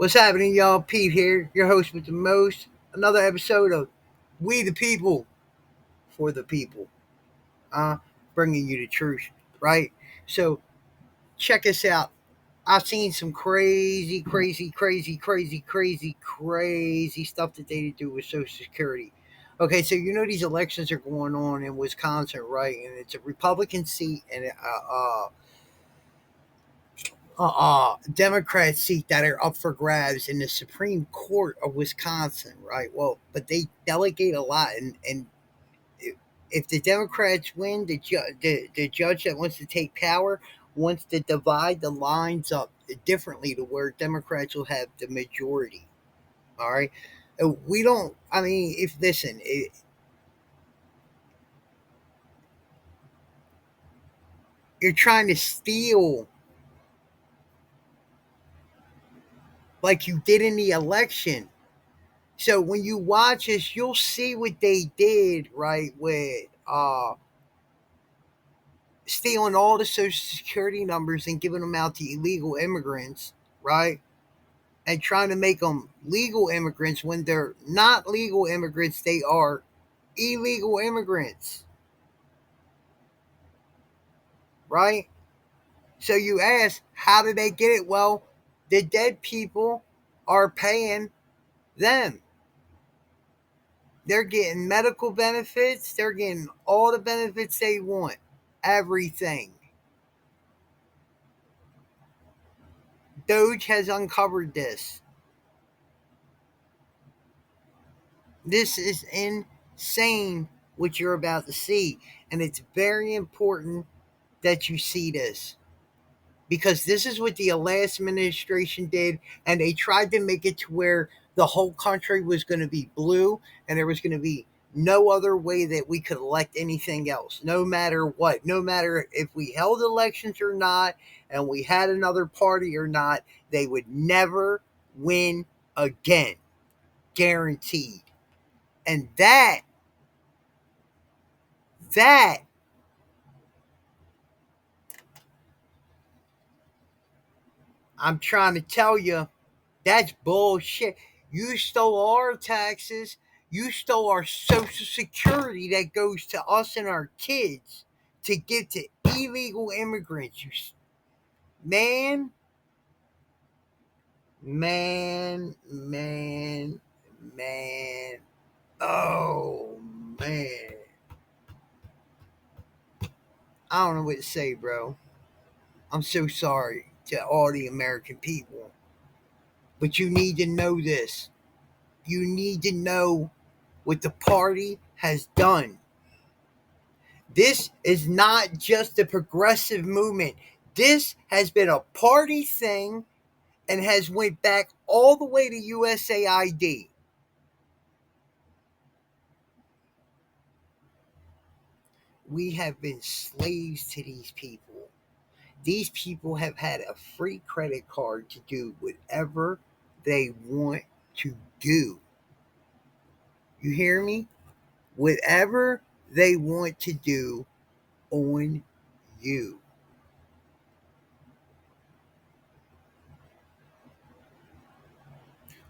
What's happening, y'all? Pete here, your host with the most. Another episode of We the People for the People. Bringing you the truth, right? So check us out. I've seen some crazy stuff that they do with Social Security. Okay, so you know these elections are going on in Wisconsin, right? And it's a Republican seat and Democrat seat that are up for grabs in the Supreme Court of Wisconsin, right? Well, but they delegate a lot, and if the Democrats win, the judge that wants to take power wants to divide the lines up differently to where Democrats will have the majority. All right, we don't. I mean, if listen, you're trying to steal like you did in the election. So when you watch this, you'll see what they did, right, with stealing all the social security numbers and giving them out to illegal immigrants, right? And trying to make them legal immigrants when they're not legal immigrants, they are illegal immigrants, right? So you ask, how did they get it? Well, the dead people are paying them. They're getting medical benefits, they're getting all the benefits they want, everything. Doge has uncovered this. This is insane what you're about to see. And it's very important that you see this because this is what the last administration did. And they tried to make it to where the whole country was going to be blue and there was going to be no other way that we could elect anything else, no matter what, no matter if we held elections or not, and we had another party or not, they would never win again. Guaranteed. And that I'm trying to tell you, that's bullshit. You stole our taxes. You stole our social security that goes to us and our kids to give to illegal immigrants. Man, man, man. Oh, man. I don't know what to say, bro. I'm so sorry to all the American people. But you need to know this. You need to know what the party has done. This is not just a progressive movement. This has been a party thing and has went back all the way to USAID. We have been slaves to these people. These people have had a free credit card to do whatever they want to do. You hear me? Whatever they want to do on you.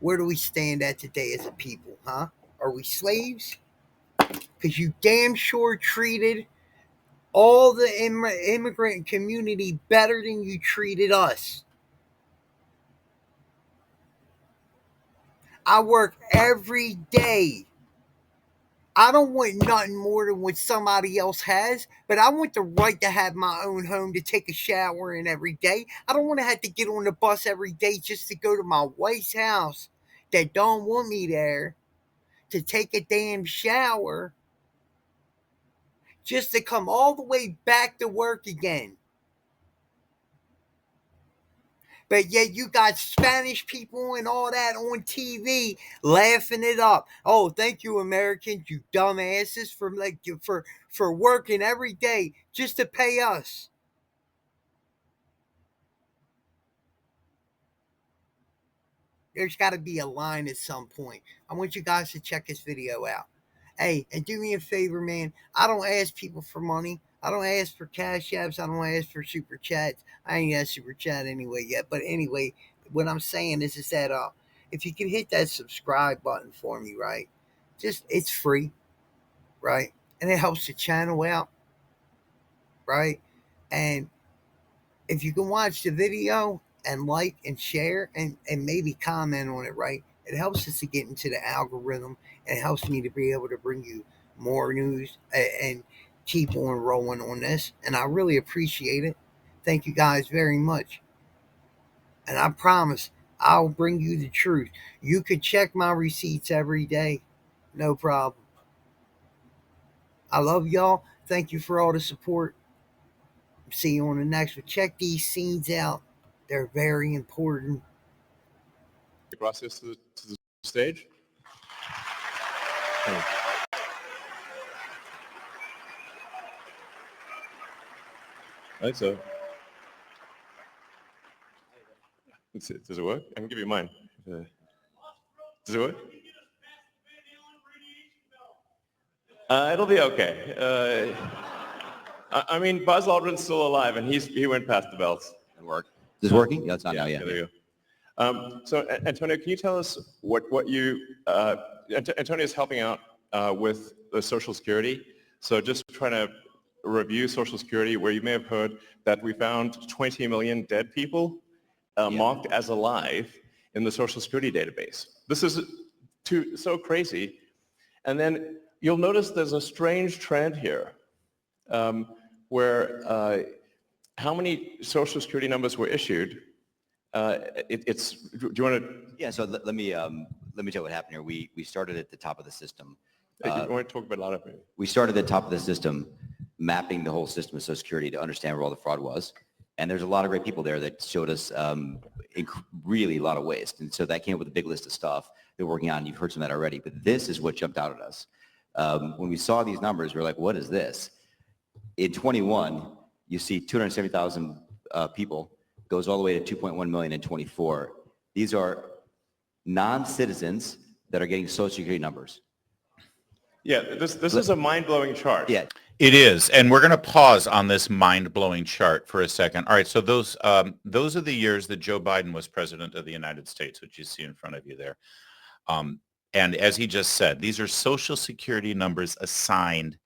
Where do we stand at today as a people, huh? Are we slaves? Because you damn sure treated all the immigrant community better than you treated us. I work every day. I don't want nothing more than what somebody else has, but I want the right to have my own home to take a shower in every day. I don't want to have to get on the bus every day just to go to my wife's house that don't want me there to take a damn shower just to come all the way back to work again. But yet you got Spanish people and all that on TV laughing it up. Oh, thank you, Americans, you dumbasses, for working every day just to pay us. There's got to be a line at some point. I want you guys to check this video out. Hey, and do me a favor, man. I don't ask people for money. I don't ask for cash apps. I don't ask for super chats. I ain't got super chat anyway yet. But anyway, what I'm saying is that if you can hit that subscribe button for me, right? Just it's free, right? And it helps the channel out, right? And if you can watch the video and like and share and maybe comment on it, right? It helps us to get into the algorithm and it helps me to be able to bring you more news and keep on rolling on this. And I really appreciate it. Thank you guys very much. And I promise I'll bring you the truth. You could check my receipts every day. No problem. I love y'all. Thank you for all the support. See you on the next one. Check these scenes out. They're very important. Gracias to the stage. Right, so does it work? I can give you mine. Does it work? It'll be okay. I mean, Buzz Aldrin's still alive, and he went past the bells. It worked. Is this working? Yeah, it's on now. Yeah, there you go. So, Antonio, can you tell us what you? Antonio is helping out with the Social Security. So, just trying to review Social Security, where you may have heard that we found 20 million dead people marked as alive in the Social Security database. This is so crazy. And then you'll notice there's a strange trend here where how many Social Security numbers were issued. Do you want to? Yeah, so let me tell you what happened here. We started at the top of the system. You want to talk about a lot of it? We started at the top of the system, mapping the whole system of Social Security to understand where all the fraud was. And there's a lot of great people there that showed us really a lot of waste. And so that came up with a big list of stuff they're working on. You've heard some of that already, but this is what jumped out at us. When we saw these numbers, we were like, what is this? In 21, you see 270,000 people, goes all the way to 2.1 million in 24. These are non-citizens that are getting Social Security numbers. Yeah, this is a mind-blowing chart. Yeah. It is, and we're going to pause on this mind-blowing chart for a second. All right, so those are the years that Joe Biden was president of the United States, which you see in front of you there. And as he just said, these are Social Security numbers assigned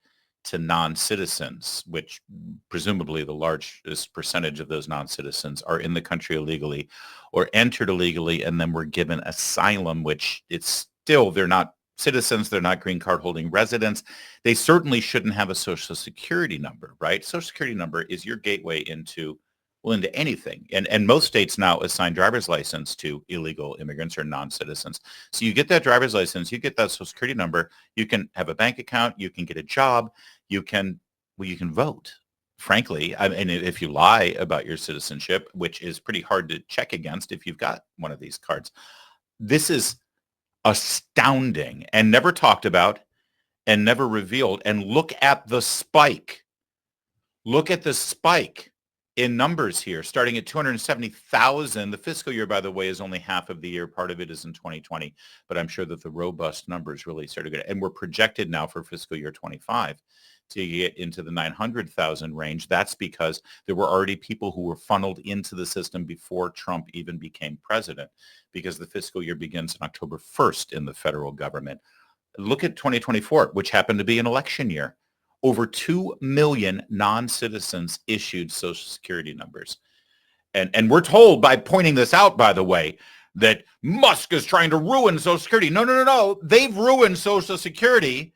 to non-citizens, which presumably the largest percentage of those non-citizens are in the country illegally or entered illegally and then were given asylum, which it's still, they're not citizens, they're not green card holding residents. They certainly shouldn't have a Social Security number, right? Social Security number is your gateway into anything. And most states now assign driver's license to illegal immigrants or non-citizens. So you get that driver's license, you get that Social Security number, you can have a bank account, you can get a job, you can vote. Frankly, I mean, if you lie about your citizenship, which is pretty hard to check against if you've got one of these cards, this is astounding and never talked about and never revealed. And look at the spike. Look at the spike in numbers here, starting at 270,000. The fiscal year, by the way, is only half of the year. Part of it is in 2020, but I'm sure that the robust numbers really started good. And we're projected now for fiscal year 25 to get into the 900,000 range. That's because there were already people who were funneled into the system before Trump even became president, because the fiscal year begins on October 1st in the federal government. Look at 2024, which happened to be an election year. Over 2 million non-citizens issued Social Security numbers. And we're told by pointing this out, by the way, that Musk is trying to ruin Social Security. No. They've ruined Social Security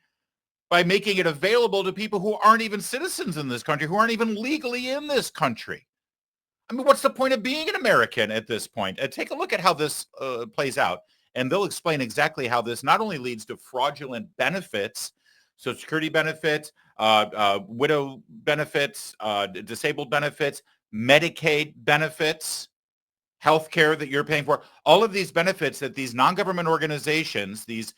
by making it available to people who aren't even citizens in this country, who aren't even legally in this country. I mean, what's the point of being an American at this point? Take a look at how this plays out, and they'll explain exactly how this not only leads to fraudulent benefits, Social Security benefits, widow benefits, disabled benefits, Medicaid benefits, health care that you're paying for, all of these benefits that these non-government organizations, these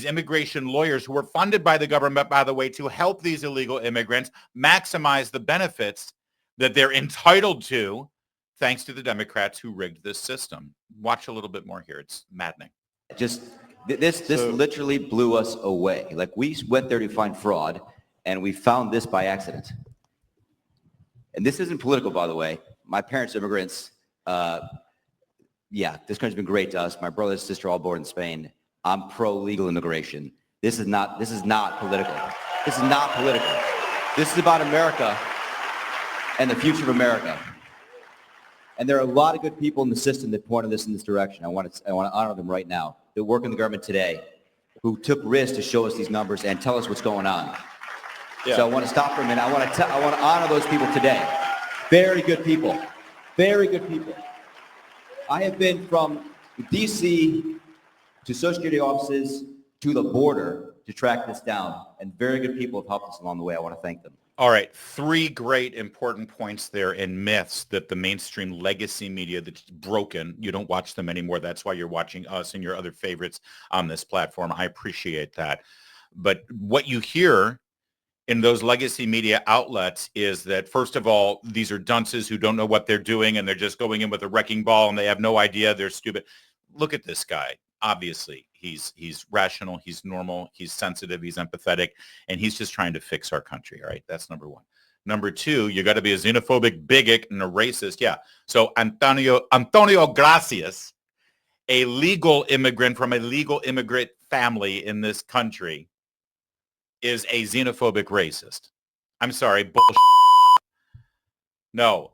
immigration lawyers who are funded by the government, by the way, to help these illegal immigrants maximize the benefits that they're entitled to, thanks to the Democrats who rigged this system. Watch a little bit more here. It's maddening. This literally blew us away. Like, we went there to find fraud, and we found this by accident. And this isn't political, by the way. My parents are immigrants. yeah, this country's been great to us. My brother and sister all born in Spain. I'm pro legal immigration. This is not political. This is not political. This is about America and the future of America. And there are a lot of good people in the system that pointed us in this direction. I want to honor them right now that work in the government today, who took risks to show us these numbers and tell us what's going on. Yeah. So I want to stop for a minute. I want to honor those people today. Very good people. Very good people. I have been from D.C. to Social Security offices to the border to track this down, and very good people have helped us along the way. I want to thank them. All right, 3 great important points there and myths that the mainstream legacy media that's broken. You don't watch them anymore. That's why you're watching us and your other favorites on this platform. I appreciate that. But what you hear in those legacy media outlets is that, first of all, these are dunces who don't know what they're doing and they're just going in with a wrecking ball and they have no idea. They're stupid. Look at this guy. Obviously, he's rational, he's normal, he's sensitive, he's empathetic, and he's just trying to fix our country. All right, that's number 1. Number 2, you got to be a xenophobic bigot and a racist. Yeah. So Antonio Gracias, a legal immigrant from a legal immigrant family in this country, is a xenophobic racist. I'm sorry, bullshit. No,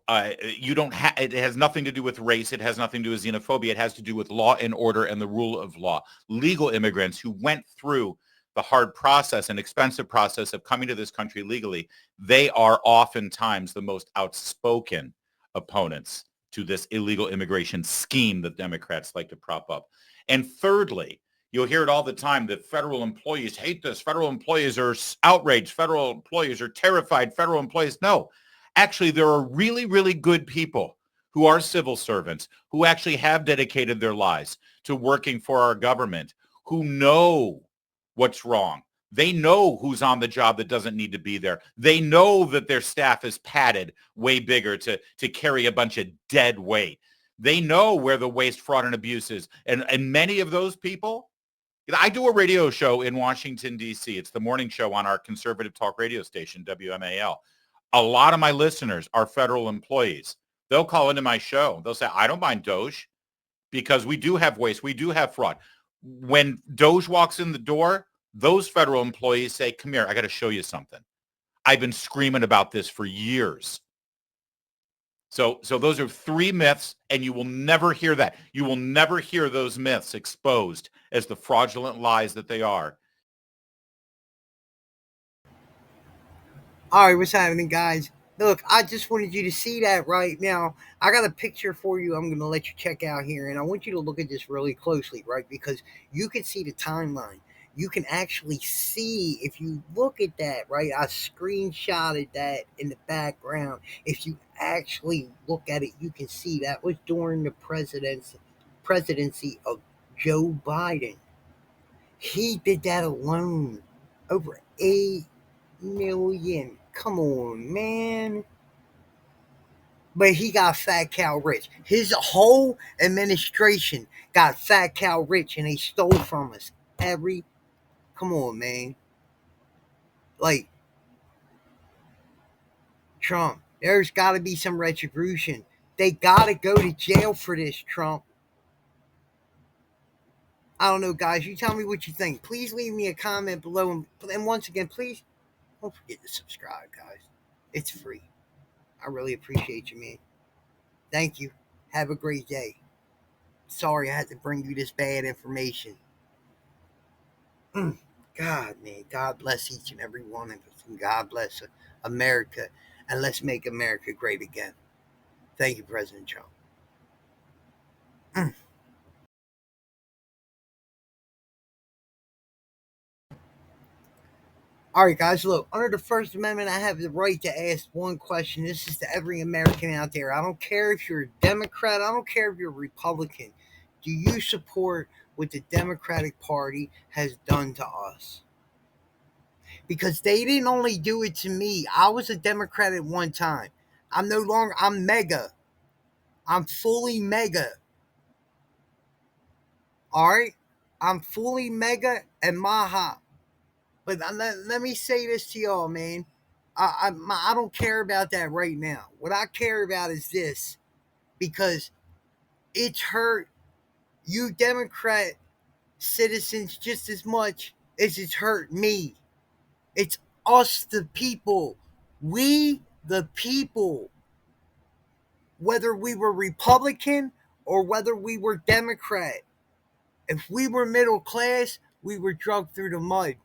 you don't have, it has nothing to do with race. It has nothing to do with xenophobia. It has to do with law and order and the rule of law. Legal immigrants who went through the hard process and expensive process of coming to this country legally, they are oftentimes the most outspoken opponents to this illegal immigration scheme that Democrats like to prop up. And thirdly, you'll hear it all the time that federal employees hate this. Federal employees are outraged. Federal employees are terrified. Federal employees, no. Actually, there are really, really good people who are civil servants, who actually have dedicated their lives to working for our government, who know what's wrong. They know who's on the job that doesn't need to be there. They know that their staff is padded way bigger to carry a bunch of dead weight. They know where the waste, fraud, and abuse is. And many of those people, I do a radio show in Washington, D.C. It's the morning show on our conservative talk radio station, WMAL. A lot of my listeners are federal employees. They'll call into my show. They'll say, I don't mind Doge because we do have waste. We do have fraud. When Doge walks in the door, those federal employees say, come here, I got to show you something. I've been screaming about this for years. So those are 3 myths, and you will never hear that. You will never hear those myths exposed as the fraudulent lies that they are. All right, what's happening, guys? Look, I just wanted you to see that right now. I got a picture for you I'm going to let you check out here, and I want you to look at this really closely, right? Because you can see the timeline. You can actually see, if you look at that, right? I screenshotted that in the background. If you actually look at it, you can see that was during the presidency of Joe Biden. He did that alone. Over 8 million. Come on, man. But he got fat cow rich. His whole administration got fat cow rich and they stole from us. Come on, man. Like, Trump, there's got to be some retribution. They got to go to jail for this, Trump. I don't know, guys. You tell me what you think. Please leave me a comment below. And once again, please don't forget to subscribe, guys. It's free. I really appreciate you, man. Thank you. Have a great day. Sorry I had to bring you this bad information. God, man. God bless each and every one of us. And God bless America. And let's make America great again. Thank you, President Trump. All right, guys, look, under the First Amendment, I have the right to ask one question. This is to every American out there. I don't care if you're a Democrat, I don't care if you're a Republican. Do you support what the Democratic Party has done to us? Because they didn't only do it to me. I was a Democrat at one time. I'm no longer, I'm mega. I'm fully mega. All right? I'm fully mega and Maha. But let me say this to y'all, man. I don't care about that right now. What I care about is this, because It's hurt you Democrat citizens just as much as it's hurt me. It's us, the people. We, the people. Whether we were Republican or whether we were Democrat. If we were middle class, we were dragged through the mud.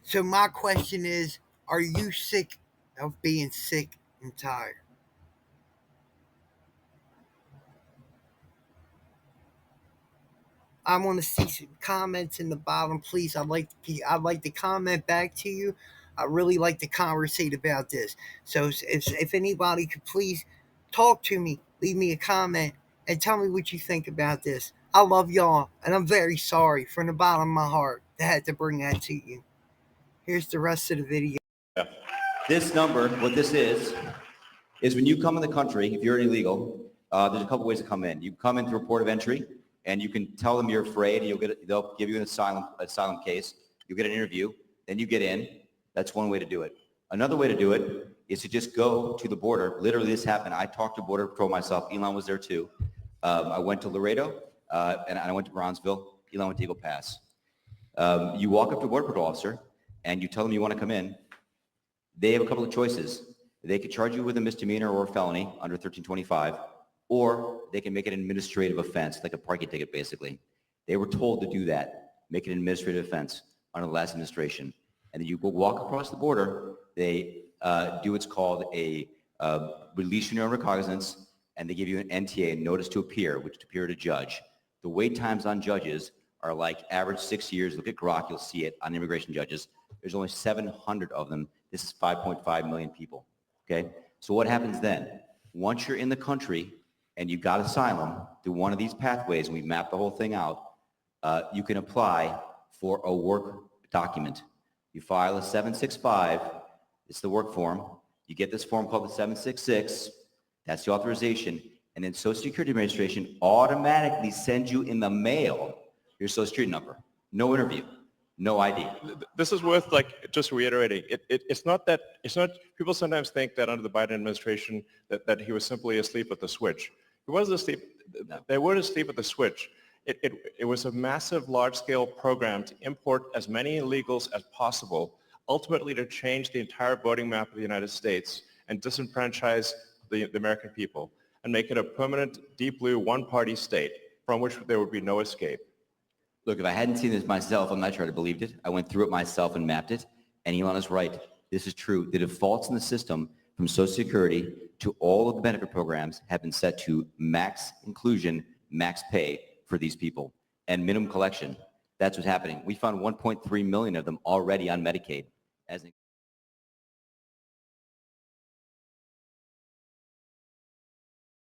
So my question is, are you sick of being sick and tired? I want to see some comments in the bottom, please. I'd like to comment back to you. I really like to conversate about this. So if anybody could please talk to me, leave me a comment, and tell me what you think about this. I love y'all, and I'm very sorry from the bottom of my heart that I had to bring that to you. Here's the rest of the video. Yeah. This number, what this is when you come in the country, if you're an illegal, there's a couple ways to come in. You come in through a port of entry, and you can tell them you're afraid, and they'll give you an asylum case. You get an interview, then you get in. That's one way to do it. Another way to do it is to just go to the border. Literally, this happened. I talked to Border Patrol myself. Elon was there too. I went to Laredo, and I went to Bronzeville. Elon went to Eagle Pass. You walk up to a Border Patrol officer, and you tell them you want to come in. They have a couple of choices. They could charge you with a misdemeanor or a felony under 1325, or they can make it an administrative offense, like a parking ticket, basically. They were told to do that, make it an administrative offense under the last administration. And then you go walk across the border. They do what's called a release your own recognizance, and they give you an NTA, a notice to appear, which is to appear to judge. The wait times on judges are like average 6 years. Look at Grok, you'll see it on immigration judges. There's only 700 of them. This is 5.5 million people, okay? So what happens then? Once you're in the country and you got asylum through one of these pathways, and we map the whole thing out, you can apply for a work document. You file a 765, it's the work form. You get this form called the 766, that's the authorization, and then Social Security Administration automatically sends you in the mail your Social Security number. No interview, no ID. This is worth just reiterating. It's not, people sometimes think that under the Biden administration that he was simply asleep at the switch. He wasn't asleep, No. they weren't asleep at the switch. It was a massive, large-scale program to import as many illegals as possible, ultimately to change the entire voting map of the United States and disenfranchise the American people and make it a permanent, deep blue, one-party state from which there would be no escape. Look, if I hadn't seen this myself, I'm not sure I'd have believed it. I went through it myself and mapped it, and Elon is right. This is true. The defaults in the system from Social Security to all of the benefit programs have been set to max inclusion, max pay for these people, and minimum collection. That's what's happening. We found 1.3 million of them already on Medicaid. As